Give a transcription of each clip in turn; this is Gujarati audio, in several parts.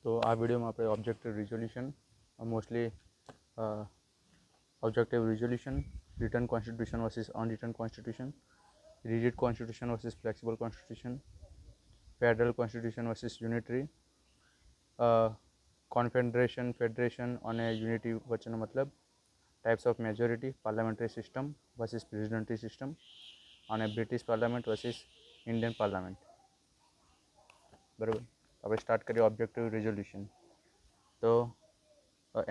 તો આ વિડીયોમાં આપણે objective resolution mostly objective resolution, written constitution versus unwritten constitution, rigid constitution versus flexible constitution, federal constitution versus unitary, confederation, federation અને યુનિટી વચ્ચેનો મતલબ, types of majority, parliamentary system versus presidential system અને British parliament versus Indian parliament. બરાબર, આપણે સ્ટાર્ટ કરીએ ઓબ્જેક્ટિવ રિઝોલ્યુશન. તો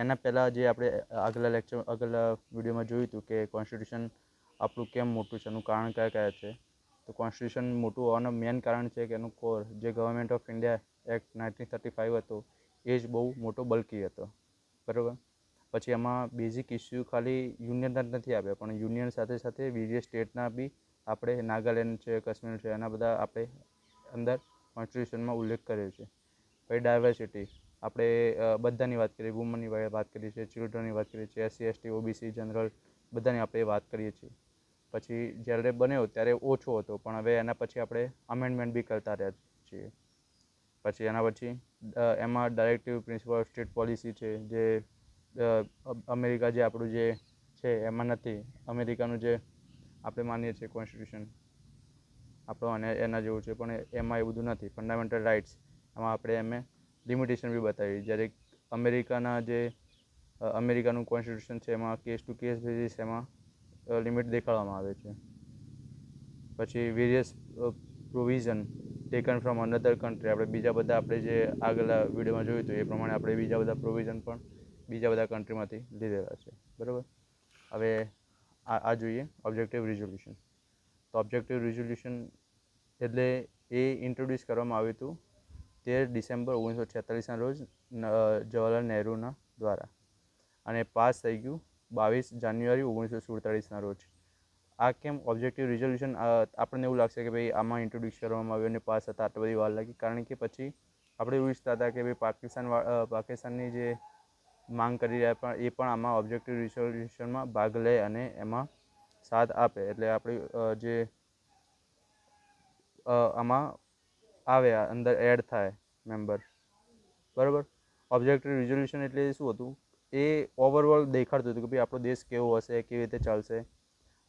એના પહેલાં જે આપણે આગલા વિડીયોમાં જોયું હતું કે કોન્સ્ટિટ્યુશન આપણું કેમ મોટું છે, એનું કારણ કયા કયા છે. તો કોન્સ્ટિટ્યુશન મોટું હોવાનું મેઇન કારણ છે કે એનું કોર જે ગવર્મેન્ટ ઓફ ઇન્ડિયા એક્ટ 1935 હતો એ જ બહુ મોટો બલ્કી હતો. બરાબર, પછી એમાં બેઝિક ઇસ્યુ ખાલી યુનિયનના જ નથી આપ્યા, પણ યુનિયન સાથે સાથે બીજી સ્ટેટના બી આપણે નાગાલેન્ડ છે, કાશ્મીર છે, એના બધા આપણે અંદર કોન્સ્ટિટ્યુશનમાં ઉલ્લેખ કર્યો છે. પછી ડાયવર્સિટી, આપણે બધાની વાત કરીએ, વુમનની વાત કરીએ છીએ, ચિલ્ડ્રનની વાત કરીએ છીએ, SC ST OBC જનરલ બધાની આપણે વાત કરીએ છીએ. પછી જ્યારે બન્યો ત્યારે ઓછો હતો, પણ હવે એના પછી આપણે અમેન્ડમેન્ટ બી કરતા રહ્યા છીએ. પછી એના પછી એમાં directive principal of state policy છે, જે અમેરિકા જે આપણું જે છે એમાં નથી. અમેરિકાનું જે આપણે માનીએ છીએ કોન્સ્ટિટ્યુશન આપણો અને એના જેવું છે, પણ એમાં એવું બધું નથી. ફંડામેન્ટલ રાઇટ્સ, એમાં આપણે એમે લિમિટેશન બી બતાવી. જ્યારે અમેરિકાનું કોન્સ્ટિટ્યુશન છે એમાં કેસ ટુ કેસ બેઝિસ એમાં લિમિટ દેખાડવામાં આવે છે. પછી various provision taken from another country, આપણે બીજા બધા આપણે જે આગલા વિડીયોમાં જોયું હતું એ પ્રમાણે આપણે બીજા બધા પ્રોવિઝન પણ બીજા બધા કન્ટ્રીમાંથી લીધેલા છે. બરાબર, હવે આ જોઈએ ઓબ્જેક્ટિવ રિઝોલ્યુશન. તો ઓબ્જેક્ટિવ રિઝોલ્યુશન એટલે એ ઇન્ટ્રોડ્યુસ કરવામાં આવ્યું હતું 13 ડિસેમ્બર 1946ના રોજ જવાહરલાલ નહેરુના દ્વારા, અને પાસ થઈ ગયું 22 જાન્યુઆરી 1947ના રોજ. આ કેમ ઓબ્જેક્ટિવ રિઝોલ્યુશન, આપણને એવું લાગશે કે ભાઈ આમાં ઇન્ટ્રોડ્યુસ કરવામાં આવ્યું અને પાસ થતાં આટલી બધી વાર લાગી, કારણ કે પછી આપણે એવું ઈચ્છતા હતા કે ભાઈ પાકિસ્તાનની જે માંગ કરી રહ્યા પણ એ પણ આમાં ઓબ્જેક્ટિવ રિઝોલ્યુશનમાં ભાગ લે અને એમાં સાથ આપે, એટલે આપણી જે આમાં આવે અંદર એડ થાય મેમ્બર. બરાબર, ઓબ્જેક્ટિવ રિઝોલ્યુશન એટલે શું હતું, એ ઓવરઓલ દેખાડતું હતું કે ભાઈ આપણો દેશ કેવો હશે, કેવી રીતે ચાલશે.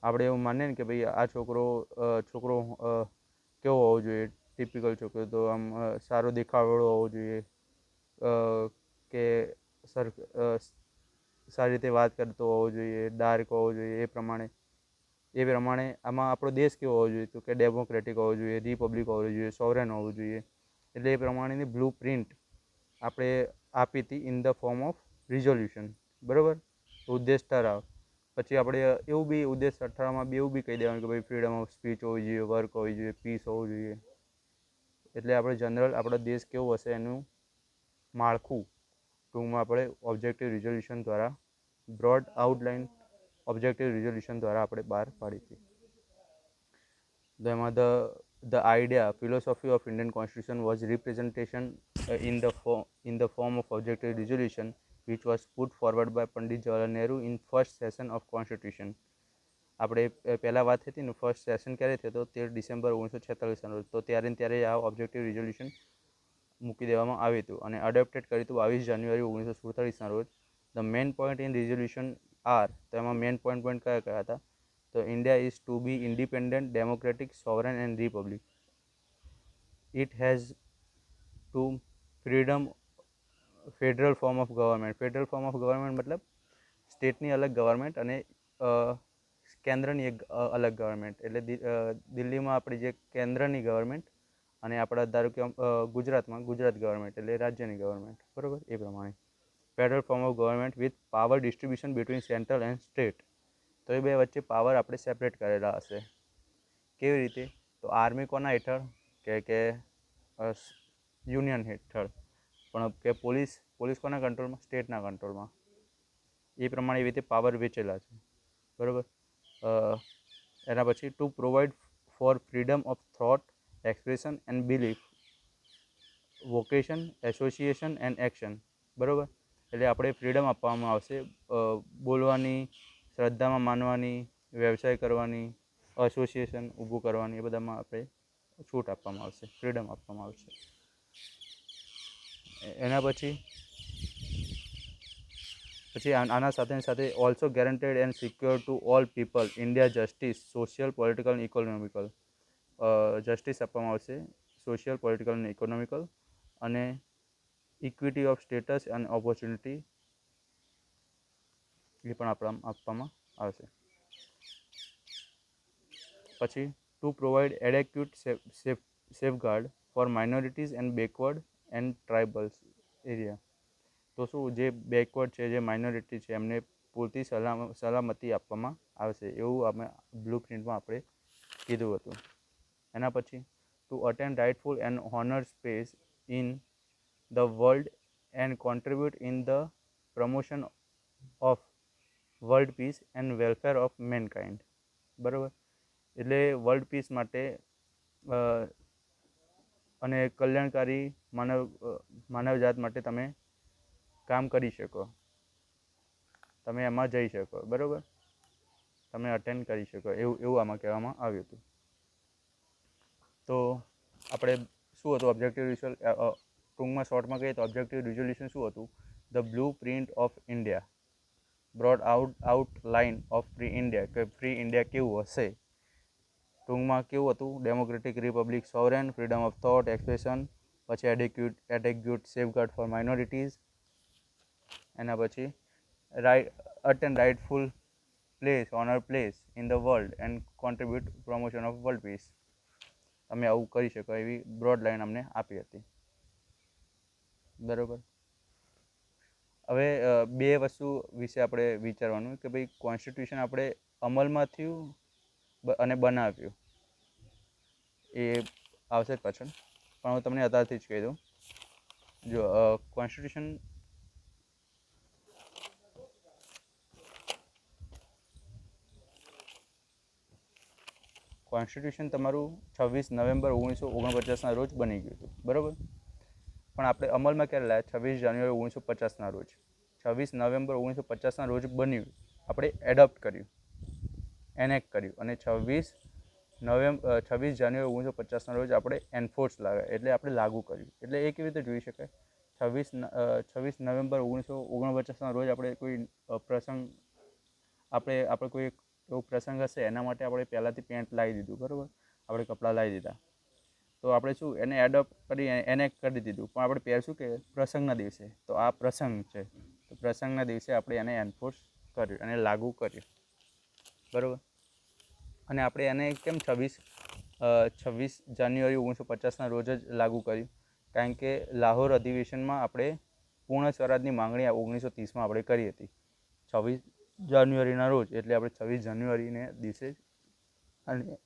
આપણે એવું માનીએ ને કે ભાઈ આ છોકરો કેવો હોવો જોઈએ, ટિપિકલ છોકરો તો આમ સારો દેખાવડો હોવો જોઈએ, કે સારી રીતે વાત કરતો હોવો જોઈએ, ડાર્ક હોવો જોઈએ, એ પ્રમાણે આમાં આપણો દેશ કેવો હોવો જોઈએ, તો કે ડેમોક્રેટિક હોવો જોઈએ, રિપબ્લિક હોવો જોઈએ, સોવરેન હોવું જોઈએ. એટલે એ પ્રમાણેની બ્લુ પ્રિન્ટ આપણે આપી હતી in the form of resolution. બરાબર, ઉદ્દેશ ઠરાવ. પછી આપણે એવું બી ઉદ્દેશ ઠરાવમાં બી એવું બી કહી દેવાનું કે ભાઈ ફ્રીડમ ઓફ સ્પીચ હોવી જોઈએ, વર્ક હોવી જોઈએ, પીસ હોવું જોઈએ. એટલે આપણે જનરલ આપણો દેશ કેવો હશે એનું માળખું ટૂંકમાં આપણે ઓબ્જેક્ટિવ રિઝોલ્યુશન દ્વારા, બ્રોડ આઉટલાઇન ઓબ્જેક્ટિવ રિઝોલ્યુશન દ્વારા આપણે બહાર પાડી હતી. એમાં the idea philosophy of Indian constitution was representation in the form of objective resolution, which was put forward by Pandit Jawaharlal Nehru in first session of constitution. આપણે પહેલાં વાત હતી ને, ફર્સ્ટ સેશન ક્યારે થયો હતો, 13 ડિસેમ્બર 1946ના રોજ. તો ત્યારે આ ઓબ્જેક્ટિવ રિઝોલ્યુશન મૂકી દેવામાં આવ્યું હતું અને અડોપ્ટેડ કર્યું હતું 22 જાન્યુઆરી 1947ના રોજ. The main point in resolution are, તો એમાં મેઇન પોઈન્ટ કયા કયા હતા, તો India is to be independent, democratic, sovereign and republic. It has to freedom, federal form of government. Federal form of government મતલબ સ્ટેટની અલગ ગવર્મેન્ટ અને કેન્દ્રની એક અલગ ગવર્મેન્ટ. એટલે દિલ્હીમાં આપણી જે કેન્દ્રની ગવર્મેન્ટ અને આપણા ધારો કે ગુજરાતમાં ગુજરાત ગવર્મેન્ટ એટલે રાજ્યની ગવર્મેન્ટ. બરાબર, એ પ્રમાણે federal form of government with power distribution between central and state. તો એ બે વચ્ચે પાવર આપણે સેપરેટ કરેલા હશે. કેવી રીતે, તો આર્મી કોના હેઠળ, કે યુનિયન હેઠળ, પણ કે પોલીસ કોના કંટ્રોલમાં, સ્ટેટના કંટ્રોલમાં. એ પ્રમાણે એવી રીતે પાવર વેચેલા છે. બરાબર, એના પછી to provide for freedom of thought, expression and belief, vocation, association and action. બરાબર, એટલે આપણે ફ્રીડમ આપવામાં આવશે બોલવાની, શ્રદ્ધામાં માનવાની, વ્યવસાય કરવાની, એસોસિએશન ઊભું કરવાની, એ બધામાં આપણે છૂટ આપવામાં આવશે, ફ્રીડમ આપવામાં આવશે. એના પછી આના સાથે also guaranteed and secure to all people India justice social political અને ઇકોનોમિકલ જસ્ટિસ આપવામાં આવશે, સોશિયલ પોલિટિકલ અને ઇકોનોમિકલ, અને ઇક્વિટી ઓફ સ્ટેટસ અને ઓપોર્ચ્યુનિટી એ પણ આપવામાં આવશે. પછી to provide adequate safeguard for minorities and backward and tribals area. તો શું જે બેકવર્ડ છે, જે માઇનોરિટી છે, એમને પૂરતી સલામતી આપવામાં આવશે, એવું અમે બ્લુ પ્રિન્ટમાં આપણે કીધું હતું. એના પછી to attend rightful and honour space in the world and contribute in the promotion of world peace and welfare of mankind. બરાબર, એટલે વર્લ્ડ પીસ માટે અને કલ્યાણકારી માનવજાત માટે તમે કામ કરી શકો, તમે એમાં જઈ શકો. બરાબર, તમે અટેન્ડ કરી શકો, એવું આમાં કહેવામાં આવ્યું હતું. તો આપણે શું હતું ઓબ્જેક્ટિવ ટૂંકમાં શોર્ટમાં કહીએ તો ઓબ્જેક્ટિવ રિઝોલ્યુશન શું હતું? The blueprint of India broad outline of free India, કે ફ્રી ઇન્ડિયા કેવું હશે. ટૂંકમાં કેવું હતું? Democratic republic, sovereign, freedom of thought, expression, પછી એડેક્યુટ સેફગાર્ડ ફોર માઇનોરિટીઝ, એના પછી attend rightful place honour place in the world and contribute promotion of world peace. તમે આવું કરી શકો એવી બ્રોડ લાઇન અમને આપી હતી. બરાબર, હવે બે વસ્તુ વિશે આપણે વિચારવાનું કે ભાઈ કોન્સ્ટિટ્યુશન આપણે અમલમાં થયું અને બનાવ્યું એ આવશે પાછળ, પણ હું તમને અત્યારથી જ કહી દઉં. જો કોન્સ્ટિટ્યુશન તમારું 26 નવેમ્બર 1949ના રોજ બની ગયું હતું. બરાબર, પણ આપણે અમલમાં ક્યારે લાવ્યા? 26 જાન્યુઆરી 1950ના રોજ. 26 નવેમ્બર 1950ના રોજ બન્યું, આપણે એડોપ્ટ કર્યું, એનેક્ટ કર્યું, અને 26 જાન્યુઆરી 1950ના રોજ આપણે એન્ફોર્સ લાવ્યા, એટલે આપણે લાગુ કર્યું. એટલે એ કેવી રીતે જોઈ શકાય? 26 નવેમ્બર 1949ના રોજ આપણે કોઈ પ્રસંગ આપણે કોઈ એવો પ્રસંગ હશે એના માટે આપણે પહેલાંથી પેન્ટ લાવી દીધું. બરાબર, આપણે કપડાં લાવી દીધા, તો આપણે શું એને એડોપ્ટ કરી એને કરી દીધું, પણ આપણે પહેરશું કે પ્રસંગના દિવસે. તો આ પ્રસંગ છે, તો પ્રસંગના દિવસે આપણે એને એન્ફોર્સ કર્યું, એને લાગુ કર્યું. બરાબર, અને આપણે એને કેમ 26 જાન્યુઆરી 1950ના રોજ જ લાગુ કર્યું? કારણ કે લાહોર અધિવેશનમાં આપણે પૂર્ણ સ્વરાજની માંગણી 1930માં આપણે કરી હતી 26 જાન્યુઆરીના રોજ, એટલે આપણે 26 જાન્યુઆરીને દિવસે અને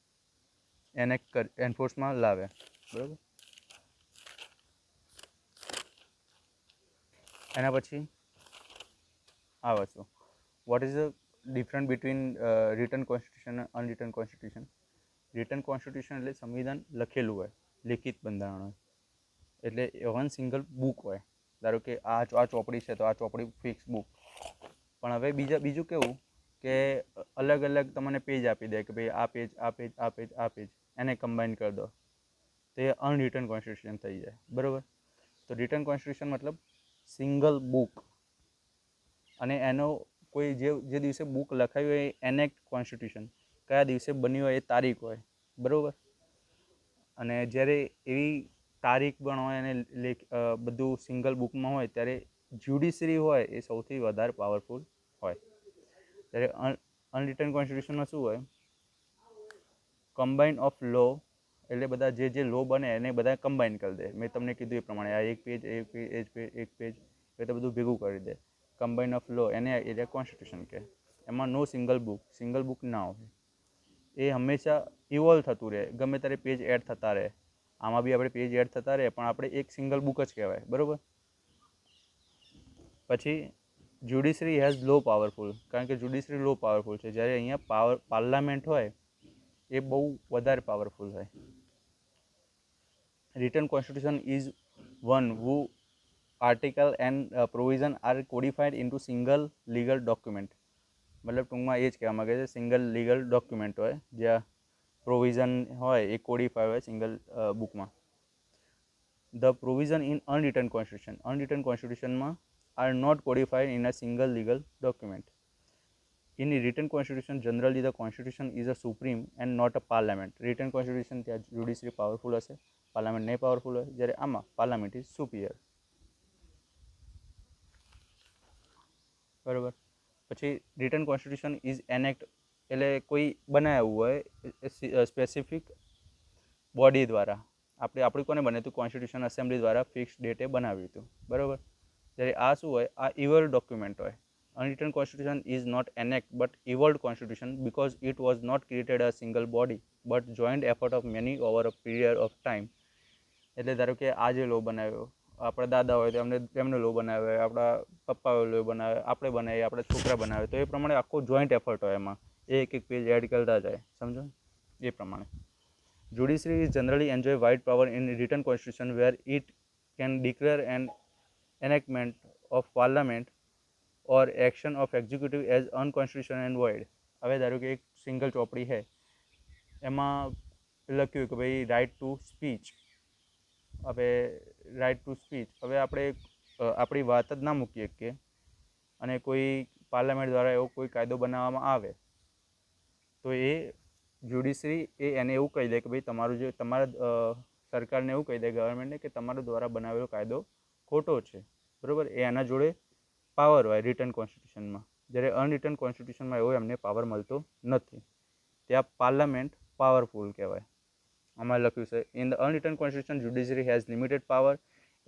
એને એન્ફોર્સમાં લાવ્યા. બરાબર, એના પછી આ વસ્તુ what is the difference between return constitution અને અનરિટન કોન્સ્ટિટ્યુશન? રિટન કોન્સ્ટિટ્યુશન એટલે સંવિધાન લખેલું હોય, લિખિત બંધારણ હોય, એટલે વન સિંગલ બુક હોય. ધારો કે આ ચોપડી છે તો આ ચોપડી ફિક્સ બુક. પણ હવે બીજું કેવું કે અલગ અલગ તમને પેજ આપી દે કે ભાઈ આ પેજ આ પેજ આ પેજ આ પેજ, એને કમ્બાઈન કરી દો, તો એ અનરિટન કોન્સ્ટિટ્યુશન થઈ જાય. બરાબર, તો રિટન કોન્સ્ટિટ્યુશન મતલબ સિંગલ બુક, અને એનો કોઈ જે દિવસે બુક લખાવી હોય એનેક્ટ કોન્સ્ટિટ્યુશન કયા દિવસે બની હોય એ તારીખ હોય. બરાબર, અને જ્યારે એવી તારીખ પણ હોય અને બધું સિંગલ બુકમાં હોય ત્યારે જ્યુડિશરી હોય એ સૌથી વધારે પાવરફુલ હોય. ત્યારે અનરિટન કોન્સ્ટિટ્યુશનમાં શું હોય? કમ્બાઈન ઓફ લો, એટલે બધા જે લો બને એને બધા કમ્બાઈન કરી દે. મેં તમને કીધું એ પ્રમાણે આ એક પેજ એ તો બધું ભેગું કરી દે. કમ્બાઈન ઓફ લો એને એરિયા કોન્સ્ટિટ્યુશન કહે. એમાં નો સિંગલ બુક ના હોય, એ હંમેશા ઇવોલ્વ થતું રહે, ગમે ત્યારે પેજ એડ થતા રહે. આમાં બી આપણે પેજ એડ થતા રહે, પણ આપણે એક સિંગલ બુક જ કહેવાય. બરાબર, પછી જ્યુડિશરી હેઝ લો પાવરફુલ, કારણ કે જ્યુડિશરી લો પાવરફુલ છે, જ્યારે અહીંયા પાર્લામેન્ટ હોય એ બહુ વધારે પાવરફુલ હોય. Return constitution is one who article and provision are codified into single legal document. મતલબ ટૂંકમાં એ જ કહેવા માગે છે, સિંગલ લીગલ ડોક્યુમેન્ટ હોય જ્યાં પ્રોવિઝન હોય એ કોડિફાય હોય સિંગલ બુકમાં. The provision in unwritten constitution, unwritten કોન્સ્ટિટ્યુશનમાં are not codified in a single legal document. In written constitution generally the constitution is a supreme and not a parliament. Written constitution ત્યાં જ્યુડિશરી પાવરફુલ હશે, પાર્લામેન્ટ નહીં પાવરફુલ હોય, જ્યારે આમાં પાર્લામેન્ટ ઇઝ સુપિયર. બરાબર. પછી રિટન કોન્સ્ટિટ્યુશન ઇઝ એનેક્ટ, એટલે કોઈ બનાવ્યું હોય સ્પેસિફિક બોડી દ્વારા. આપણી કોને બને હતું? કોન્સ્ટિટ્યુશન એસેમ્બલી દ્વારા ફિક્સ ડેટે બનાવ્યું હતું. બરાબર. જ્યારે આ શું હોય? આ ઇવલ્ડ ડોક્યુમેન્ટ હોય. Unwritten constitution is not enact but evolved constitution because it was not created a single body but joint effort of many over a period of time. એટલે ધારો કે આ જે લો બનાવ્યો, આપણા દાદા હોય તો એમને લો બનાવે, આપણા પપ્પાઓ લો બનાવે, આપણે બનાવીએ, આપણા છોકરા બનાવે, તો એ પ્રમાણે આખો જોઈન્ટ એફર્ટ હોય. એમાં એક પેજ એડ કરતા જાય, સમજો એ પ્રમાણે. Judiciary is generally enjoy wide power in written constitution where it can declare an enactment of parliament or action of executive as unconstitutional and void. હવે ધારો કે એક સિંગલ ચોપડી છે, એમાં લખ્યું કે ભાઈ રાઇટ ટુ સ્પીચ. હવે રાઇટ ટુ સ્પીચ, હવે આપણે આપણી વાત જ ના મૂકી શકીએ અને કોઈ પાર્લામેન્ટ દ્વારા એવો કોઈ કાયદો બનાવવામાં આવે તો એ જ્યુડિશરી એને એવું કહી દે કે ભાઈ તમારું જે તમારા સરકારને એવું કહી દે, ગવર્મેન્ટને, કે તમારા દ્વારા બનાવેલો કાયદો ખોટો છે. બરાબર. એ એના જોડે પાવર હોય રિટન કોન્સ્ટિટ્યુશનમાં. જ્યારે અનરિટન કોન્સ્ટિટ્યુશનમાં એવો એમને પાવર મળતો નથી. ત્યાં પાર્લામેન્ટ પાવરફુલ કહેવાય. આમાં લખ્યું છે in the unwritten constitution judiciary has limited power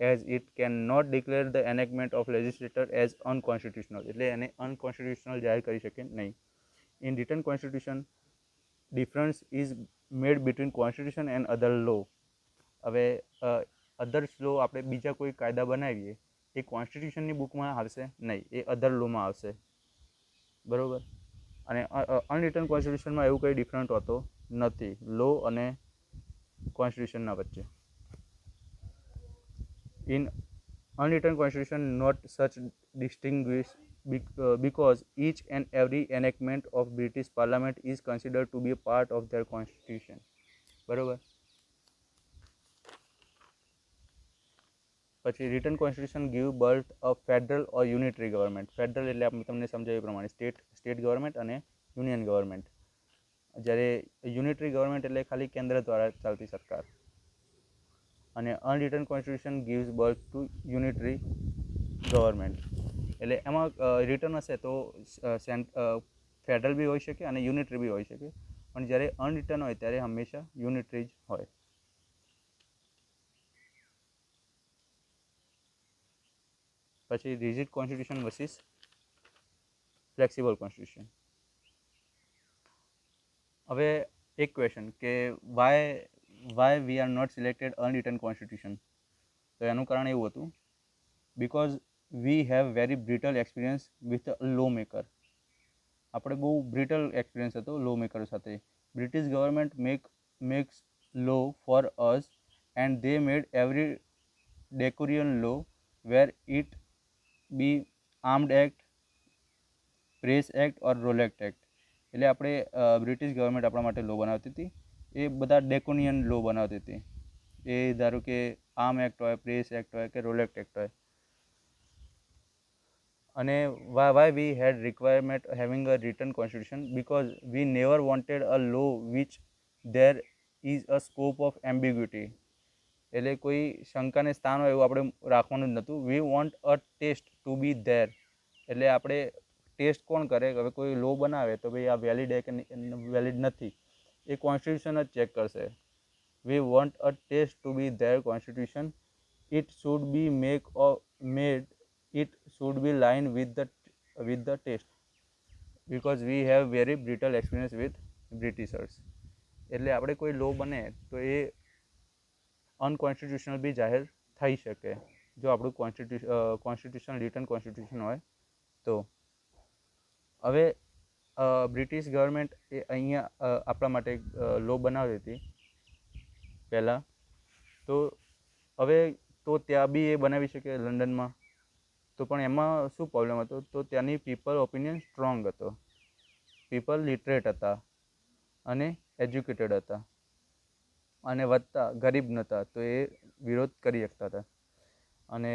as it can not declare the enactment of legislator as unconstitutional. એટલે એને અનકોન્સ્ટિટ્યુશનલ જાહેર કરી શકે નહીં. In written constitution difference is made between constitution and other law. હવે અધર્સ લો, આપણે બીજા કોઈ કાયદા બનાવીએ એ કોન્સ્ટિટ્યુશનની બુકમાં આવશે નહીં, એ અધર લોમાં આવશે. બરાબર. અને અનરિટન કોન્સ્ટિટ્યુશનમાં એવું કંઈ ડિફરન્ટ હોતો નથી લો અને કોન્સ્ટિટ્યુશનના વચ્ચે. In unwritten constitution not such distinguished because each and every enactment of British Parliament is considered to be a part of their constitution. બરોબર. પછી written constitution give birth a federal or unitary government. Federal એટલે આપણે તમને સમજાવ્યું પ્રમાણે સ્ટેટ ગવર્મેન્ટ અને યુનિયન ગવર્મેન્ટ. જ્યારે યુનિટરી ગવર્મેન્ટ એટલે ખાલી કેન્દ્ર દ્વારા ચાલતી સરકાર. અને unwritten constitution gives birth to unitary government. એટલે એમાં રિટર્ન હશે તો ફેડરલ બી હોઈ શકે અને યુનિટરી બી હોઈ શકે, પણ જ્યારે અનરિટર્ન હોય ત્યારે હંમેશા યુનિટરી જ હોય. પછી rigid constitution versus flexible constitution. હવે એક ક્વેશ્ચન કે why we are not selected unwritten constitution. તો એનું કારણ એવું હતું because we have very brittle experience with law maker. આપણે બહુ બ્રિટલ એક્સપિરિયન્સ હતો લો મેકર સાથે. British government makes law for us and they made every draconian law where it be armed act, press act or Rowlatt act. એટલે આપણે બ્રિટિશ ગવર્મેન્ટ આપણા માટે લો બનાવતી હતી, એ બધા ડેકોનિયન લો બનાવતી હતી. એ ધારો કે આર્મ એક્ટ હોય, પ્રેસ એક્ટ હોય કે રોલેક્ટ એક્ટ હોય. અને why we had requirement having a written constitution because we never wanted a law which there is a scope of ambiguity. એટલે કોઈ શંકાને સ્થાન હોય એવું આપણે રાખવાનું જ નહોતું. We want a test to be there. એટલે આપણે ટેસ્ટ કોણ કરે? હવે કોઈ લો બનાવે તો ભાઈ આ વેલિડ છે કે વેલિડ નથી, એ કોન્સ્ટિટ્યુશન જ ચેક કરશે. We want a test to be there constitution. It should be made it should be lined with the test because we have very brittle experience with Britishers. એટલે આપણે કોઈ લો બને તો એ અનકોન્સ્ટિટ્યુશનલ બી જાહેર થઈ શકે જો આપણું કોન્સ્ટિટ્યુશન રિટન કોન્સ્ટિટ્યુશન હોય તો. હવે બ્રિટિશ ગવર્મેન્ટ એ અહીંયા આપણા માટે લો બનાવી હતી પહેલાં, તો હવે તો ત્યાં બી એ બનાવી શકે લંડનમાં. તો પણ એમાં શું પ્રોબ્લેમ હતો? તો ત્યાંની પીપલ ઓપિનિયન સ્ટ્રોંગ હતો, પીપલ લિટરેટ હતા અને એજ્યુકેટેડ હતા. અને વધતા ગરીબ નહોતા તો એ વિરોધ કરી શકતા હતા. અને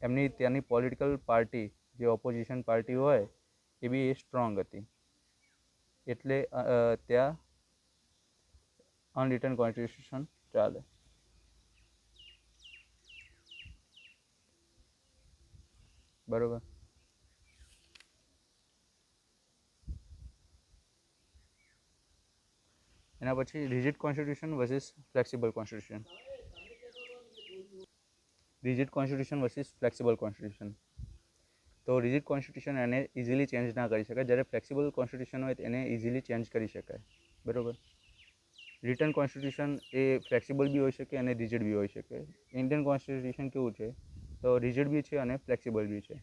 એમની ત્યાંની પોલિટિકલ પાર્ટી જે ઓપોઝિશન પાર્ટી હોય એ બી એ સ્ટ્રોંગ હતી. એટલે ત્યાં અનરિટન કોન્સ્ટિટ્યુશન ચાલે. બરોબર. એના પછી rigid constitution versus flexible constitution. Rigid constitution versus flexible constitution. તો રિજિડ કોન્સ્ટિટ્યુશન એને ઇઝીલી ચેન્જ ના કરી શકાય, જ્યારે ફ્લેક્સિબલ કોન્સ્ટિટ્યુશન હોય એને ઇઝીલી ચેન્જ કરી શકાય. બરાબર. રિટન કોન્સ્ટિટ્યુશન એ ફ્લેક્સિબલ બી હોઈ શકે અને રિજિડ બી હોઈ શકે. ઇન્ડિયન કોન્સ્ટિટ્યુશન કેવું છે તો રિજિડ બી છે અને ફ્લેક્સિબલ બી છે.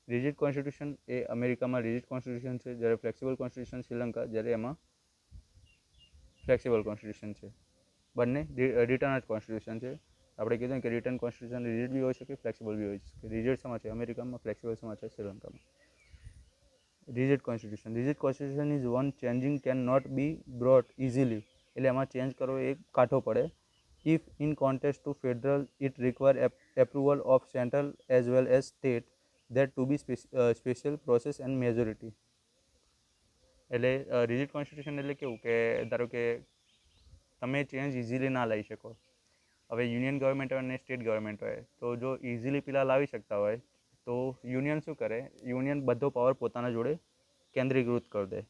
રિજિડ કોન્સ્ટિટ્યુશન એ અમેરિકામાં રિજિડ કોન્સ્ટિટ્યુશન છે, જ્યારે ફ્લેક્સિબલ કોન્સ્ટિટ્યુશન શ્રીલંકા, જ્યારે એમાં ફ્લેક્સિબલ કોન્સ્ટિટ્યુશન છે. બંને રિટર્ન જ કોન્સ્ટિટ્યુશન છે. આપણે કીધું કે રિટર્ન કોન્સ્ટિટ્યુશન રિજિડ બી હોઈ શકે, ફ્લેક્સિબલ બી હોઈ શકે. રિજિડ શેમાં છે અમેરિકામાં, ફ્લેક્સિબલ શેમાં છે શ્રીલંકામાં. Rigid constitution is one changing can not be brought easily. એટલે એમાં ચેન્જ કરવો એ કાઠો પડે. If in contest to federal it require approval of central as well as state that to be special process and majority. એટલે રિજિડ કોન્સ્ટિટ્યુશન એટલે કેવું કે ધારો કે તમે ચેન્જ ઇઝીલી ના લઈ શકો. હવે યુનિયન ગવર્મેન્ટ હોય અને સ્ટેટ ગવર્મેન્ટ હોય, તો જો ઇઝીલી પેલા લાવી શકતા હોય તો યુનિયન શું કરે, યુનિયન બધો પાવર પોતાના જોડે કેન્દ્રીકૃત કરી દે.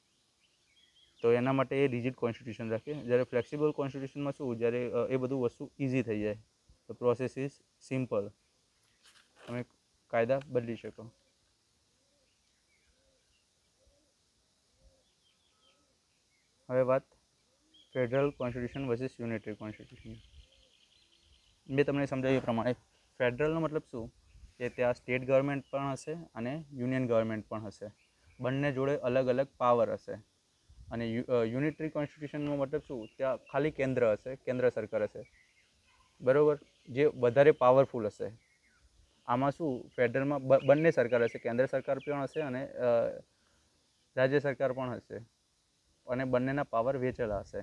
તો એના માટે એ રિજિડ કોન્સ્ટિટ્યુશન રાખે. જ્યારે ફ્લેક્સિબલ કોન્સ્ટિટ્યુશનમાં શું, જ્યારે એ બધું વસ્તુ ઇઝી થઈ જાય, તો પ્રોસેસ ઇઝ સિમ્પલ, તમે કાયદા બદલી શકો. હવે વાત federal constitution versus unitary constitution. મેં તમને સમજાવ્યું એ પ્રમાણે ફેડરલનો મતલબ શું કે ત્યાં સ્ટેટ ગવર્મેન્ટ પણ હશે અને યુનિયન ગવર્મેન્ટ પણ હશે. બંને જોડે અલગ અલગ પાવર હશે. અને યુનિટરી કોન્સ્ટિટ્યુશનનો મતલબ શું, ત્યાં ખાલી કેન્દ્ર હશે, કેન્દ્ર સરકાર હશે. બરાબર. જે વધારે પાવરફુલ હશે. આમાં શું, ફેડરલમાં બંને સરકાર હશે, કેન્દ્ર સરકાર પણ હશે અને રાજ્ય સરકાર પણ હશે. અને બંનેના પાવર વેચેલા હશે.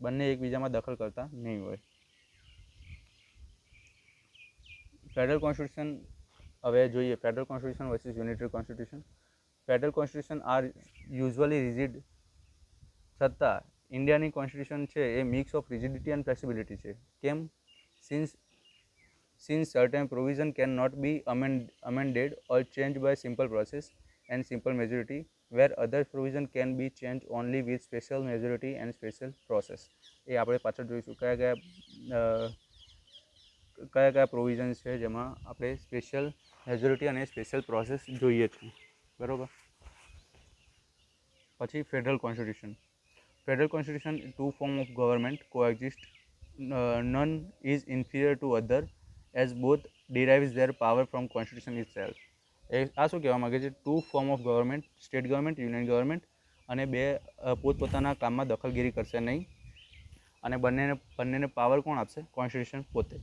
બંને એકબીજામાં દખલ કરતા નહીં હોય. ફેડરલ કોન્સ્ટિટ્યુશન હવે જોઈએ. Federal constitution versus unitary constitution. Federal constitution are usually rigid, છતાં ઇન્ડિયાની કોન્સ્ટિટ્યુશન છે a mix of rigidity and flexibility છે. કેમ? since certain provision cannot be amended or changed by simple process and simple majority, where other provision can be changed only with special majority and special process. એ આપણે પાછળ જોઈશું કયા કયા પ્રોવિઝન્સ છે જેમાં આપણે સ્પેશિયલ મેજોરિટી અને સ્પેશિયલ પ્રોસેસ જોઈએ છે. બરાબર. પછી federal constitution. Federal constitution two form of government coexist, none is inferior to other as both derives their power from constitution itself. આ શું કહેવા માગે છે, to form of government, state government, union government, અને બે પોતપોતાના કામમાં દખલગીરી કરશે નહીં. અને બંનેને પાવર કોણ આપશે? કોન્સ્ટિટ્યુશન પોતે.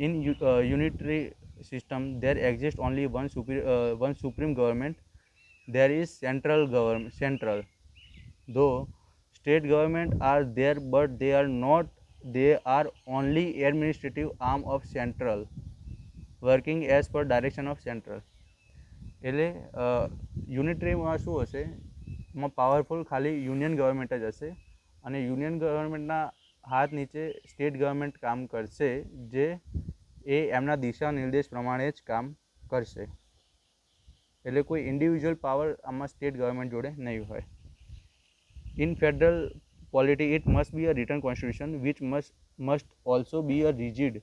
In unitary system there exists only one supreme government. There is central, though state government are there but they are not, they are only administrative arm of central working as per direction of central. એટલે યુનિટરીમાં શું હશે, એમાં પાવરફુલ ખાલી યુનિયન ગવર્મેન્ટ જ હશે અને યુનિયન ગવર્મેન્ટના હાથ નીચે સ્ટેટ ગવર્મેન્ટ કામ કરશે, જે એ એમના દિશા નિર્દેશ પ્રમાણે જ કામ કરશે. એટલે કોઈ ઇન્ડિવિજ્યુઅલ પાવર આમાં સ્ટેટ ગવર્મેન્ટ જોડે નહીં હોય. In federal polity, it must be a written constitution which must also be a rigid,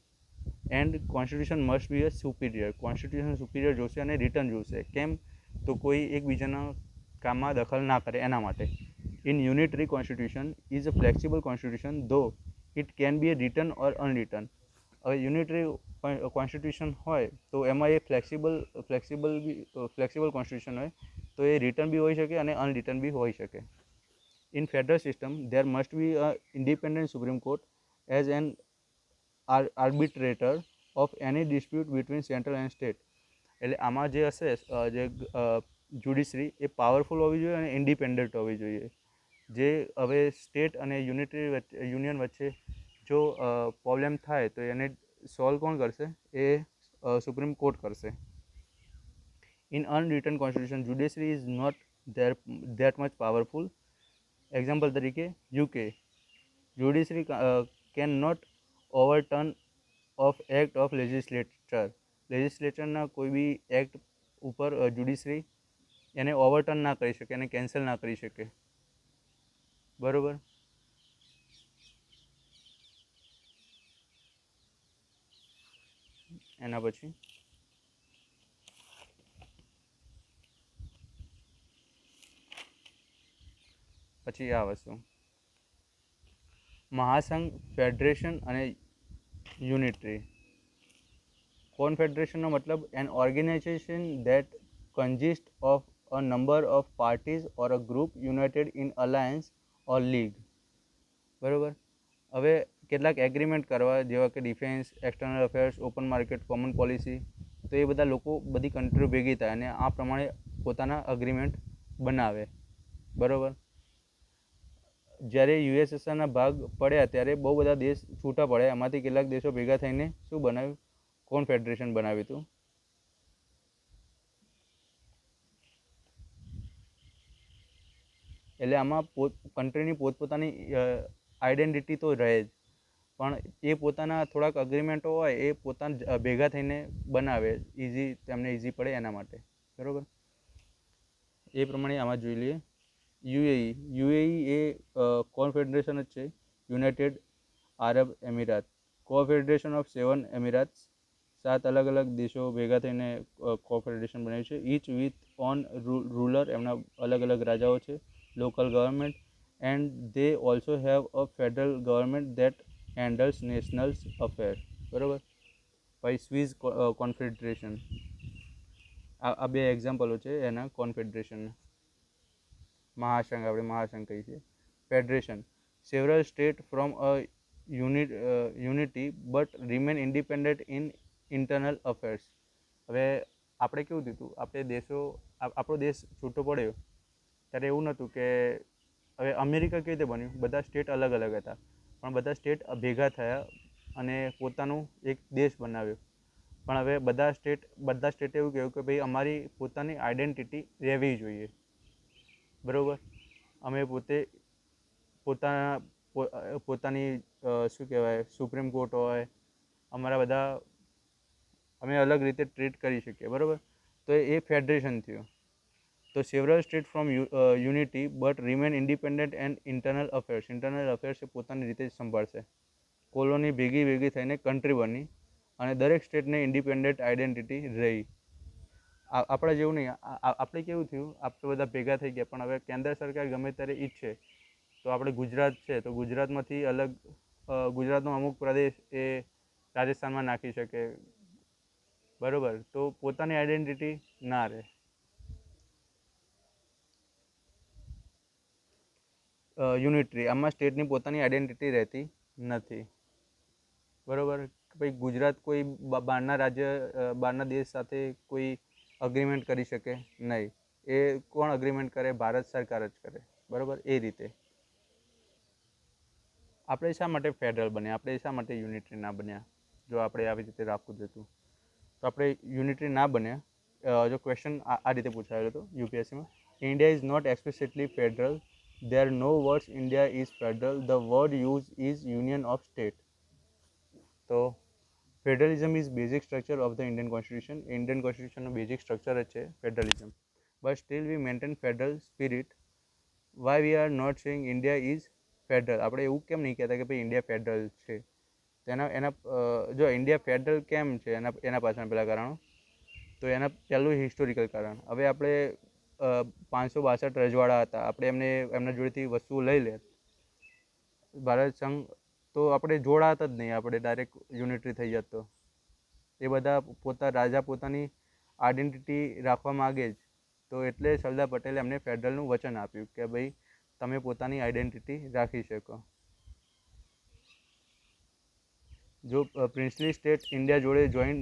and constitution must be a superior. Constitution superior જોશે અને રિટર્ન જોશે. કેમ? તો કોઈ એકબીજાના કામમાં દખલ ના કરે એના માટે. In unitary constitution is a flexible constitution, though it can be a written or unwritten. હવે યુનિટરી કોન્સ્ટિટ્યુશન હોય તો એમાં એ ફ્લેક્સિબલ કોન્સ્ટિટ્યુશન હોય તો એ રિટર્ન બી હોઈ શકે અને અનરિટર્ન બી હોઈ શકે. In federal system, there must be an independent Supreme Court as an arbitrator of any dispute between central and state. એટલે આમાં જે હશે જે જ્યુડિશરી એ પાવરફુલ હોવી જોઈએ અને ઇન્ડિપેન્ડન્ટ હોવી જોઈએ. જે હવે સ્ટેટ અને યુનિયન વચ્ચે જો પ્રોબ્લેમ થાય તો એને સોલ્વ કોણ કરશે? એ સુપ્રીમ કોર્ટ કરશે. In unwritten constitution judiciary is not that much powerful. Example તરીકે UK judiciary can not overturn of act of લેજિસ્લેચરના કોઈ બી એક્ટ ઉપર જ્યુડિશરી એને ઓવરટર્ન ના કરી શકે, એને કેન્સલ ના કરી શકે. બરાબર. એના પછી આ વસ્તુ મહાસંઘ, ફેડરેશન અને યુનિટરી. કોન્ફેડરેશનનો મતલબ an organisation that consist of a number of parties or a group united in alliance or league. બરાબર. હવે કેટલાક એગ્રીમેન્ટ કરવા, જેવા કે defence, external affairs, open market, common policy, તો એ બધા લોકો, બધી કન્ટ્રીઓ ભેગી થાય અને આ પ્રમાણે પોતાના અગ્રીમેન્ટ બનાવે. બરાબર. જ્યારે યુએસએસઆરના ભાગ પડ્યા ત્યારે બહુ બધા દેશ છૂટા પડ્યા. એમાંથી કેટલાક દેશો ભેગા થઈને શું બનાવ્યું? કોન્ફેડરેશન બનાવ્યું હતું. એટલે આમાં કન્ટ્રીની પોતપોતાની આઈડેન્ટિટી તો રહે જ, પણ એ પોતાના થોડાક અગ્રીમેન્ટો હોય એ પોતાના ભેગા થઈને બનાવે, તેમને ઇઝી પડે એના માટે. બરાબર. એ પ્રમાણે આમાં જોઈ લઈએ. યુએઈ એ કોન્ફેડરેશન જ છે, યુનાઇટેડ આરબ એમિરાત. કોફેડરેશન ઓફ 7 એમિરાત્સ, 7 અલગ અલગ દેશો ભેગા થઈને કોફેડરેશન બનાવ્યું છે. ઈચ વિથ ઓન રૂલર, એમના અલગ અલગ રાજાઓ છે. Local government, and they also have a federal government that handles national affairs. બરાબર. પછી સ્વિસ કોન્ફેડરેશન. આ બે એક્ઝામ્પલો છે એના કોન્ફેડરેશનના. મહાસંઘ, આપણે મહાસંઘ કહીએ છીએ. Federation, several state from a unity but remain independent in internal affairs. હવે આપણે કેવું થયું હતું, આપણો દેશ છૂટો પડ્યો ત્યારે એવું નહોતું કે, હવે અમેરિકા કેવી રીતે બન્યું? બધા સ્ટેટ અલગ અલગ હતા, પણ બધા સ્ટેટ ભેગા થયા અને પોતાનું એક દેશ બનાવ્યો. પણ હવે બધા સ્ટેટે એવું કહ્યું કે ભાઈ અમારી પોતાની આઈડેન્ટિટી રહેવી જોઈએ. બરાબર. અમે પોતાની શું કહેવાય, સુપ્રીમ કોર્ટ હોય, અમારા બધા અમે અલગ રીતે ટ્રીટ કરી શકીએ. બરાબર. તો એ ફેડરેશન થયું. તો several state from unity but remain independent and internal affairs એ પોતાની રીતે જ સંભાળશે. કોલોની ભેગી થઈને કન્ટ્રી બની અને દરેક સ્ટેટને ઇન્ડિપેન્ડન્ટ આઈડેન્ટિટી રહી. આપણે જેવું નહીં. આપણે કેવું થયું, આપણે બધા ભેગા થઈ ગયા, પણ હવે કેન્દ્ર સરકાર ગમે ત્યારે ઈચ્છે તો આપણે ગુજરાત છે તો ગુજરાતમાંથી ગુજરાતનો અમુક પ્રદેશ એ રાજસ્થાનમાં નાખી શકે. બરાબર. તો પોતાની આઈડેન્ટિટી ના રહે. યુનિટરી, આમાં સ્ટેટની પોતાની આઈડેન્ટિટી રહેતી નથી. બરાબર. ભાઈ ગુજરાત કોઈ બહારના દેશ સાથે કોઈ અગ્રીમેન્ટ કરી શકે નહીં. એ કોણ અગ્રીમેન્ટ કરે? ભારત સરકાર જ કરે. બરાબર. એ રીતે આપણે શા માટે ફેડરલ બન્યા? આપણે શા માટે યુનિટરી ના બન્યા? જો આપણે આવી રીતે રાખવું જતું તો આપણે યુનિટરી ના બન્યા. જો ક્વેશ્ચન આ રીતે પૂછાયેલો હતો યુપીએસસીમાં, India is not explicitly federal. There are no words India is federal. The word used is union of state. તો federalism is basic structure of the Indian constitution. Indian કોન્સ્ટિટ્યુશનનું બેઝિક સ્ટ્રક્ચર જ છે federalism. But still we maintain federal spirit. Why we are not saying India is federal? આપણે એવું કેમ નહીં કહેતા કે ભાઈ ઇન્ડિયા ફેડરલ છે? જો ઇન્ડિયા ફેડરલ કેમ છે એના પાછળના પહેલાં કારણો. તો એના પહેલું હિસ્ટોરિકલ કારણ, હવે આપણે 562 રજવાડા હતા, આપણે એમના જોડેથી વસ્તુઓ લઈ લે ભારત સંઘ, તો આપણે જોડાત જ નહીં, આપણે ડાયરેક્ટ યુનિટરી થઈ જાત. તો એ બધા રાજા પોતાની આઈડેન્ટિટી રાખવા માગે જ, તો એટલે સરદાર પટેલે એમને ફેડરલનું વચન આપ્યું કે ભાઈ તમે પોતાની આઈડેન્ટિટી રાખી શકો. જો પ્રિન્સલી સ્ટેટ ઇન્ડિયા જોડે જોઈન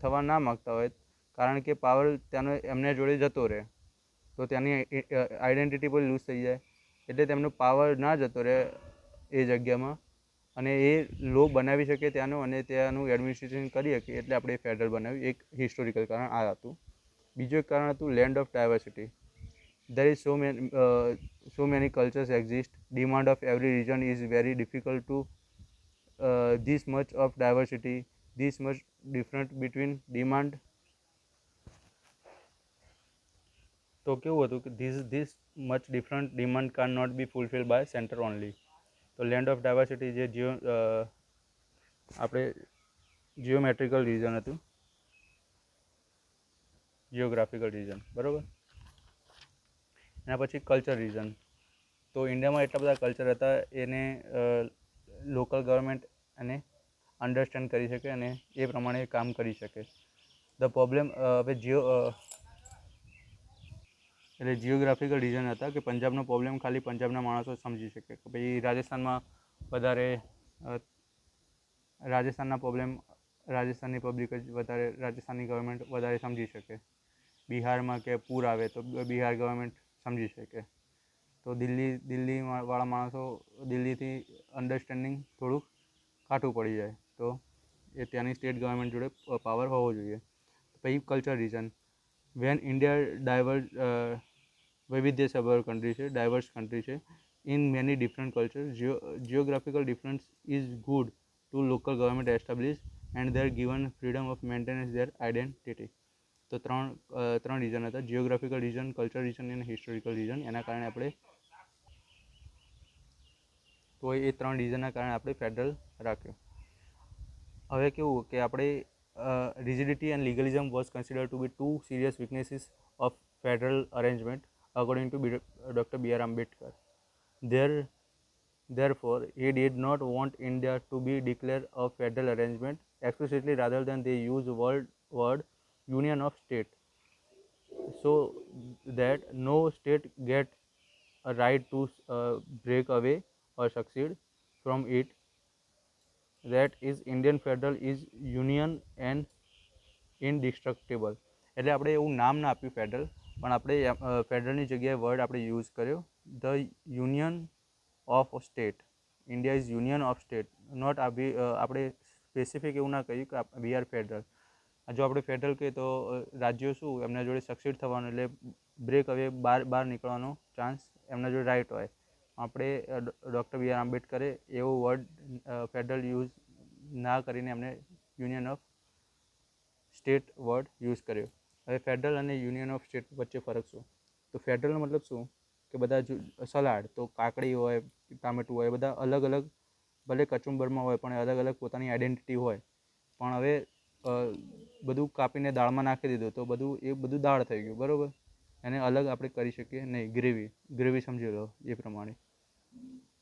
થવા ના માગતા હોય, કારણ કે પાવર ત્યાંનો એમના જોડે જતો રહે, તો ત્યાંની આઈડેન્ટિટી પણ લૂઝ થઈ જાય. એટલે તેમનો પાવર ના જતો રહે એ જગ્યામાં અને એ લો બનાવી શકે ત્યાંનો અને ત્યાંનું એડમિનિસ્ટ્રેશન કરી શકે, એટલે આપણે ફેડરલ બનાવ્યું. એક હિસ્ટોરિકલ કારણ આ હતું. બીજું એક કારણ હતું land of diversity. there is so many cultures exist. Demand of every region is very difficult to this much of diversity, this much different between demand. તો કેવું હતું કે this much different demand can not be fulfilled by center only. તો લેન્ડ ઓફ ડાયવર્સિટી જે આપણે જિયોમેટ્રિકલ રીજન હતું, જિયોગ્રાફિકલ રીજન, બરાબર. એના પછી કલ્ચર રીજન. તો ઇન્ડિયામાં એટલા બધા કલ્ચર હતા એને લોકલ ગવર્મેન્ટ એને અન્ડરસ્ટેન્ડ કરી શકે અને એ પ્રમાણે કામ કરી શકે. ધ પ્રોબ્લેમ હવે એટલે જિયોગ્રાફિકલ રીજન હતા કે પંજાબનો પ્રોબ્લેમ ખાલી પંજાબના માણસો સમજી શકે, કે ભાઈ રાજસ્થાનમાં વધારે રાજસ્થાનના પ્રોબ્લેમ રાજસ્થાનની પબ્લિક જ વધારે, રાજસ્થાનની ગવર્મેન્ટ વધારે સમજી શકે. બિહારમાં કે પૂર આવે તો બિહાર ગવર્મેન્ટ સમજી શકે. તો દિલ્હીવાળા માણસો દિલ્હીથી અન્ડરસ્ટેન્ડિંગ થોડુંક કાઠું પડી જાય, તો એ ત્યાંની સ્ટેટ ગવર્મેન્ટ જોડે પાવર હોવો જોઈએ. પછી કલ્ચર રીજન. વેન ઇન્ડિયા વૈવિધ્યસભર કન્ટ્રી છે, ડાયવર્સ કન્ટ્રી છે in many different culture. Geographical difference is good to local government establish and there given freedom of maintenance there identity. તો ત્રણ રીઝન હતા, જિયોગ્રાફિકલ રીઝન, કલ્ચર રીઝન અને હિસ્ટોરિકલ રીઝન. એના કારણે આપણે તો એ ત્રણ રીઝનના કારણે આપણે ફેડરલ રાખ્યો. હવે કેવું કે આપણે rigidity and legalism was considered to be two serious weaknesses of federal arrangement according to Dr. B.R. Ambedkar. Therefore, he did not want India to be declared a federal arrangement explicitly, rather than they use word union of state, so that no state get a right to break away or succeed from it. That is, Indian federal is union and indestructible. એટલે આપણે એવું નામ ના આપ્યું ફેડરલ, પણ આપણે ફેડરલની જગ્યાએ વર્ડ આપણે યુઝ કર્યો, the union of state. India is union of state, not આપણે સ્પેસિફિક એવું ના કહ્યું કે વી આર ફેડરલ. જો આપણે ફેડરલ કહીએ તો રાજ્યો શું એમના જોડે સક્સીડ થવાનું, એટલે બ્રેક હવે બહાર નીકળવાનો ચાન્સ એમના જોડે રાઇટ હોય. આપણે ડૉક્ટર બી આર આંબેડકરે એવો વર્ડ ફેડરલ યુઝ ના કરીને એમને union of state word use કર્યો. હવે ફેડરલ અને યુનિયન ઓફ સ્ટેટ વચ્ચે ફરક શું? તો ફેડરલનો મતલબ શું કે બધા સલાડ, તો કાકડી હોય, ટામેટું હોય, બધા અલગ અલગ ભલે કચુંબરમાં હોય પણ અલગ અલગ પોતાની આઈડેન્ટિટી હોય. પણ હવે બધું કાપીને દાળમાં નાખી દીધું તો બધું દાળ થઈ ગયું, બરાબર. એને અલગ આપણે કરી શકીએ નહીં. ગ્રેવી સમજી લો એ પ્રમાણે.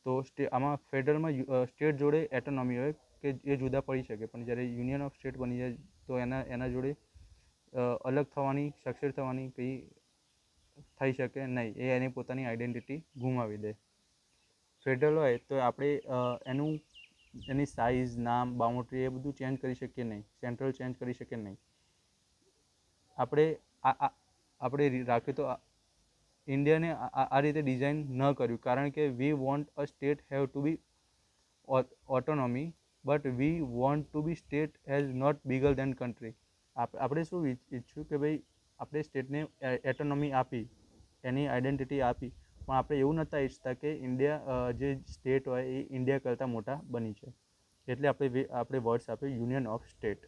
તો આમાં ફેડરલમાં સ્ટેટ જોડે એટોનોમી હોય કે એ જુદા પડી શકે, પણ જ્યારે યુનિયન ઓફ સ્ટેટ બની જાય તો એના જોડે અલગ થવાની, સક્સેડ થવાની કંઈ થઈ શકે નહીં. એ એની પોતાની આઈડેન્ટિટી ગુમાવી દે. ફેડરલ હોય તો આપણે એની સાઇઝ, નામ, બાઉન્ડ્રી એ બધું ચેન્જ કરી શકીએ નહીં. સેન્ટ્રલ ચેન્જ કરી શકીએ નહીં. આપણે રાખ્યું તો ઇન્ડિયાને આ રીતે ડિઝાઇન ન કર્યું, કારણ કે we want a state have to be autonomy, but we want to be state has not bigger than country. આપણે શું ઈચ્છ્યું કે ભાઈ આપણે સ્ટેટને એટોનોમી આપી, એની આઈડેન્ટિટી આપી, પણ આપણે એવું નહોતા ઈચ્છતા કે ઇન્ડિયા જે સ્ટેટ હોય એ ઇન્ડિયા કરતાં મોટા બની છે. એટલે આપણે વર્ડ્સ આપ્યો યુનિયન ઓફ સ્ટેટ.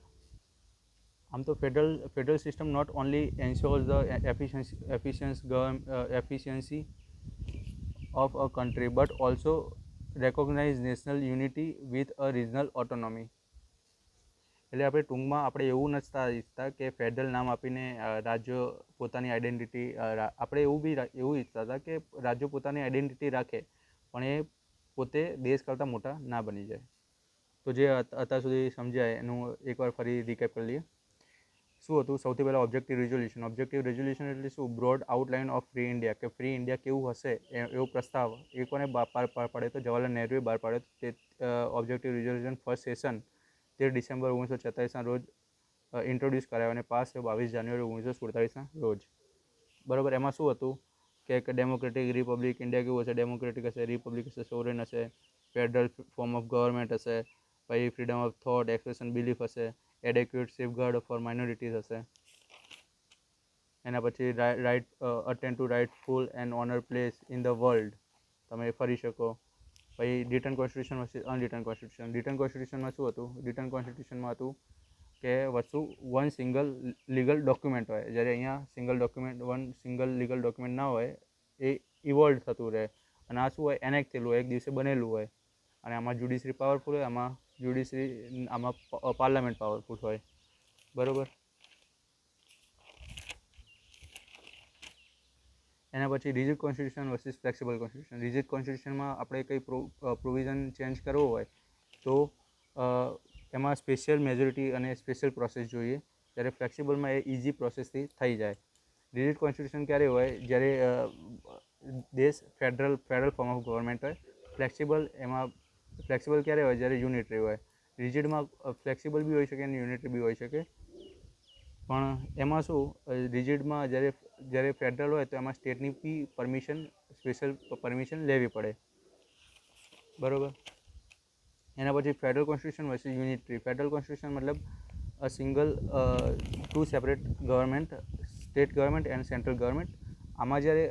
આમ તો federal system not only ensures the efficiency of a country but also recognize national unity with a regional autonomy. એટલે આપણે ટૂંકમાં આપણે એવું નથી ઈચ્છતા કે ફેડરલ નામ આપીને રાજ્યો પોતાની આઈડેન્ટિટી, આપણે એવું ઈચ્છતા હતા કે રાજ્યો પોતાની આઈડેન્ટિટી રાખે પણ એ પોતે દેશ કરતાં મોટા ના બની જાય. તો જે અત્યાર સુધી સમજ્યા એનું એકવાર ફરી રિકેપ કરી લઈએ. શું હતું? સૌથી પહેલાં ઓબ્જેક્ટિવ રિઝોલ્યુશન. ઓબ્જેક્ટિવ રિઝોલ્યુશન એટલે શું? Broad outline of free India, કે ફ્રી ઇન્ડિયા કેવું હશે એવો પ્રસ્તાવ એ કોને બહાર પાડ્યો? તો જવાહરલાલ નહેરુએ બહાર પાડ્યો. તે objective resolution first session 13 December 1946ના રોજ ઇન્ટ્રોડ્યુસ કરાયો અને પાસ 22 જાન્યુઆરી 1947ના રોજ, બરાબર. એમાં શું હતું કે ડેમોક્રેટિક રિપબ્લિક ઇન્ડિયા કેવું હશે, ડેમોક્રેટિક હશે, રિપબ્લિક હશે, સોવરેન હશે, ફેડરલ ફોર્મ ઓફ ગવર્મેન્ટ હશે, પછી freedom of thought, expression, belief હશે, એડેક્યુટ સેફગાર્ડ ફોર માઇનોરિટીઝ હશે, એના પછી right attend to rightful and honour place in the world, તમે ફરી શકો. પછી written constitution versus unwritten constitution. Written કોન્સ્ટિટ્યુશનમાં શું હતું? રિટર્ન કોન્સ્ટિટ્યુશનમાં હતું કે વસ્તુ વન સિંગલ લીગલ ડોક્યુમેન્ટ હોય, જ્યારે અહીંયા સિંગલ લીગલ ડોક્યુમેન્ટ ના હોય, એ ઇવોલ્વ થતું રહે. અને આ શું હોય? એનેક્ટ થયેલું હોય, એક દિવસે બનેલું હોય. અને આમાં જ્યુડિશરી પાવરફુલ હોય, આમાં પાર્લામેન્ટ પાવરફુલ હોય. બરાબર. એના પછી rigid constitution versus flexible constitution. Rigid કોન્સ્ટિટ્યુશનમાં આપણે કંઈ પ્રોવિઝન ચેન્જ કરવો હોય તો એમાં સ્પેશિયલ મેજોરિટી અને સ્પેશિયલ પ્રોસેસ જોઈએ, જ્યારે ફ્લેક્સિબલમાં એ ઇઝી પ્રોસેસથી થઈ જાય. રિજિડ કોન્સ્ટિટ્યુશન ક્યારે હોય? જ્યારે દેશ ફેડરલ ફોર્મ ઓફ ગવર્મેન્ટ હોય. ફ્લેક્સિબલ ક્યારે હોય? જ્યારે યુનિટરી હોય. રિજિડમાં ફ્લેક્સિબલ બી હોઈ શકે અને યુનિટરી બી હોઈ શકે. પણ એમાં શું, રિજિડમાં જ્યારે ફેડરલ હોય તો એમાં સ્ટેટની બી સ્પેશિયલ પરમિશન લેવી પડે. બરાબર. એના પછી federal constitution versus unitary. Federal constitution મતલબ single two separate government, state government and central government. આમાં જ્યારે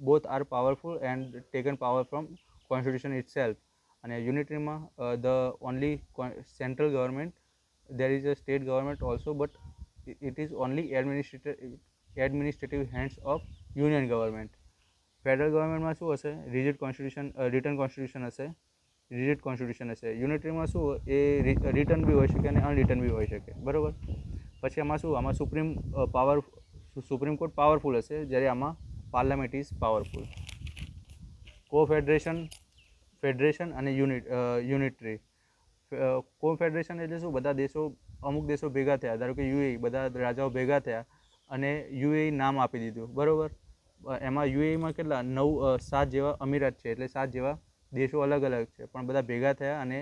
both are powerful and taken power from constitution itself. અને યુનિટરીમાં the only central government, there is a state government also, but it is only administrative hands of union government. ફેડરલ ગવર્મેન્ટમાં શું હશે? રિજિડ કોન્સ્ટિટ્યુશન હશે. યુનિટરીમાં શું? એ રિટર્ન બી હોઈ શકે અને અનરિટર્ન બી હોઈ શકે. બરાબર. પછી આમાં સુપ્રીમ કોર્ટ પાવરફુલ હશે, જ્યારે આમાં પાર્લામેન્ટ ઇઝ પાવરફુલ. ફેડરેશન અને યુનિટરી. કોફેડરેશન એટલે શું? અમુક દેશો ભેગા થયા, ધારો કે યુએઈ, બધા રાજાઓ ભેગા થયા અને યુએઈ નામ આપી દીધું. બરાબર. એમાં યુએઈમાં કેટલા 7 જેવા અમીરાત છે, એટલે 7 જેવા દેશો અલગ અલગ છે, પણ બધા ભેગા થયા અને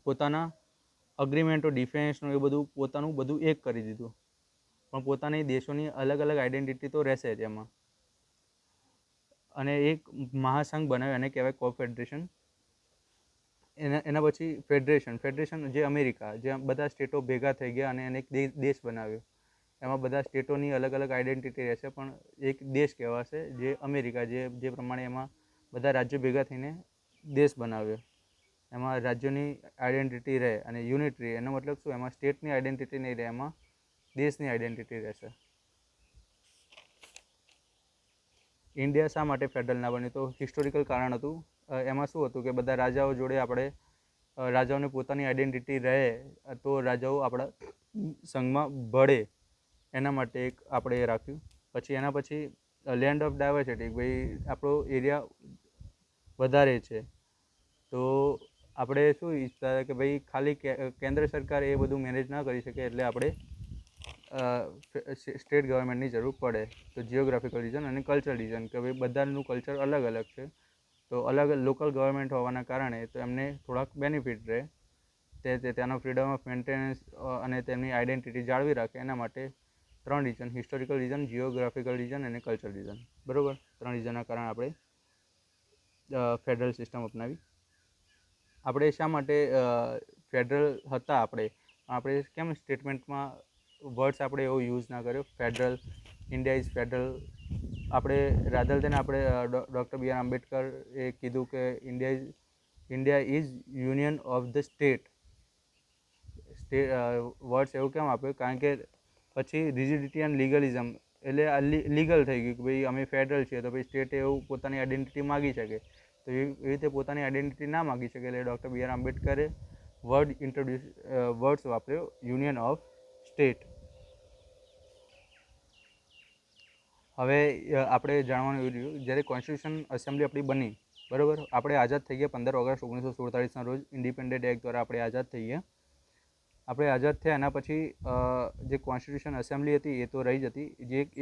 પોતાના અગ્રીમેન્ટો, ડિફેન્સનું એ બધું પોતાનું બધું એક કરી દીધું. પણ પોતાની દેશોની અલગ અલગ આઈડેન્ટિટી તો રહેશે જ એમાં. અને એક મહાસંઘ બનાવ્યો, એને કહેવાય કોફેડરેશન. એના પછી ફેડરેશન જે અમેરિકા, જે બધા સ્ટેટો ભેગા થઈ ગયા અને એને એક દેશ બનાવ્યો. એમાં બધા સ્ટેટોની અલગ અલગ આઈડેન્ટિટી રહેશે, પણ એક દેશ કહેવાશે, જે અમેરિકા, જે પ્રમાણે એમાં બધા રાજ્યો ભેગા થઈને દેશ બનાવ્યો. એમાં રાજ્યોની આઈડેન્ટિટી રહે. અને યુનિટરી એનો મતલબ શું? એમાં સ્ટેટની આઈડેન્ટિટી નહીં રહે, એમાં દેશની આઈડેન્ટિટી રહેશે. ઇન્ડિયા શા માટે ફેડરલ ના બન્યું? તો હિસ્ટોરિકલ કારણ હતું. એમાં શું હતું કે બધા રાજાઓ જોડે રાજાઓને પોતાની આઈડેન્ટિટી રહે, તો રાજાઓ આપણા સંઘમાં ભળે, એના માટે એક આપણે એ રાખ્યું. પછી એના પછી લેન્ડ ઓફ ડાયવર્સિટી. ભાઈ આપણો એરિયા વધારે છે, તો આપણે શું ઈચ્છતા કે ભાઈ ખાલી કેન્દ્ર સરકાર એ બધું મેનેજ ના કરી શકે, એટલે આપણે સ્ટેટ ગવર્મેન્ટની જરૂર પડે. તો જિયોગ્રાફિકલ રીઝન અને કલ્ચરલ રીઝન, કે ભાઈ બધાનું કલ્ચર અલગ અલગ છે, તો લોકલ ગવર્મેન્ટ હોવાના કારણે તો એમને થોડાક બેનિફિટ રહે, ત્યાંનો ફ્રીડમ ઓફ મેન્ટેનન્સ અને તેમની આઈડેન્ટિટી જાળવી રાખે. એના માટે 3 reason: historical reason, geographical reason અને કલ્ચરલ રીઝન. બરાબર. 3 રીઝનના કારણે આપણે ફેડરલ સિસ્ટમ અપનાવી. આપણે શા માટે ફેડરલ હતા? આપણે કેમ સ્ટેટમેન્ટમાં વર્ડ્સ આપણે એવો યુઝ ના કર્યો? Federal, India is federal. આપણે ડૉક્ટર બી આર આંબેડકર એ કીધું કે India is union of the state. Words એવું કેમ આપ્યું? કારણ કે પછી રિજિડિટી એન્ડ લીગલિઝમ, એટલે આ લીગલ થઈ ગયું કે ભાઈ અમે ફેડરલ છીએ, તો ભાઈ સ્ટેટે એવું પોતાની આઈડેન્ટિટી માગી શકે. તો એવી રીતે પોતાની આઈડેન્ટિટી ના માગી શકે, એટલે ડૉક્ટર બી આર આંબેડકરે વર્ડ્સ વાપર્યો, યુનિયન ઓફ સ્ટેટ. હવે આપણે જાણવાનું એવું રહ્યું, જ્યારે કોન્સ્ટિટ્યુશન એસેમ્બલી આપણી બની, બરાબર, આપણે આઝાદ થઈ ગયા 15 ઓગસ્ટ 1947ના રોજ. ઇન્ડિપેન્ડન્ટ એક્ટ દ્વારા આપણે આઝાદ થઈ ગયા. આપણે આઝાદ થયા એના પછી જે કોન્સ્ટિટ્યુશન એસેમ્બલી હતી એ તો રહી જ હતી.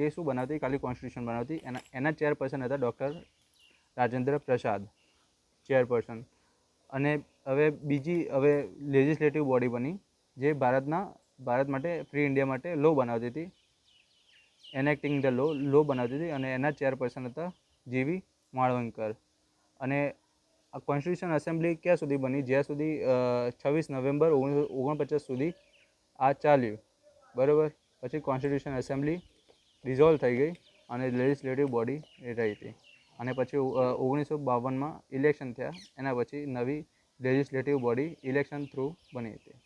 એ શું બનાવતી? ખાલી કોન્સ્ટિટ્યુશન બનાવતી. એના ચેરપર્સન હતા ડૉક્ટર રાજેન્દ્ર પ્રસાદ, ચેરપર્સન. અને હવે લેજિસ્લેટિવ બોડી બની, જે ભારત માટે, ફ્રી ઇન્ડિયા માટે લો બનાવતી હતી. એનેક્ટિંગ ધ લો બનાવતી હતી અને એના ચેરપર્સન હતા જીવી માળવંકર. અને આ કોન્સ્ટિટ્યુશન એસેમ્બલી ક્યાં સુધી બની? જ્યાં સુધી 26 નવેમ્બર 1949 સુધી આ ચાલ્યું, બરાબર. પછી કોન્સ્ટિટ્યુશન એસેમ્બલી ડિઝોલ્વ થઈ ગઈ અને લેજિસ્લેટિવ બોડી રહી હતી. અને પછી 1952માં ઇલેક્શન થયા, એના પછી નવી લેજિસ્લેટિવ બોડી ઇલેક્શન થ્રુ બની હતી.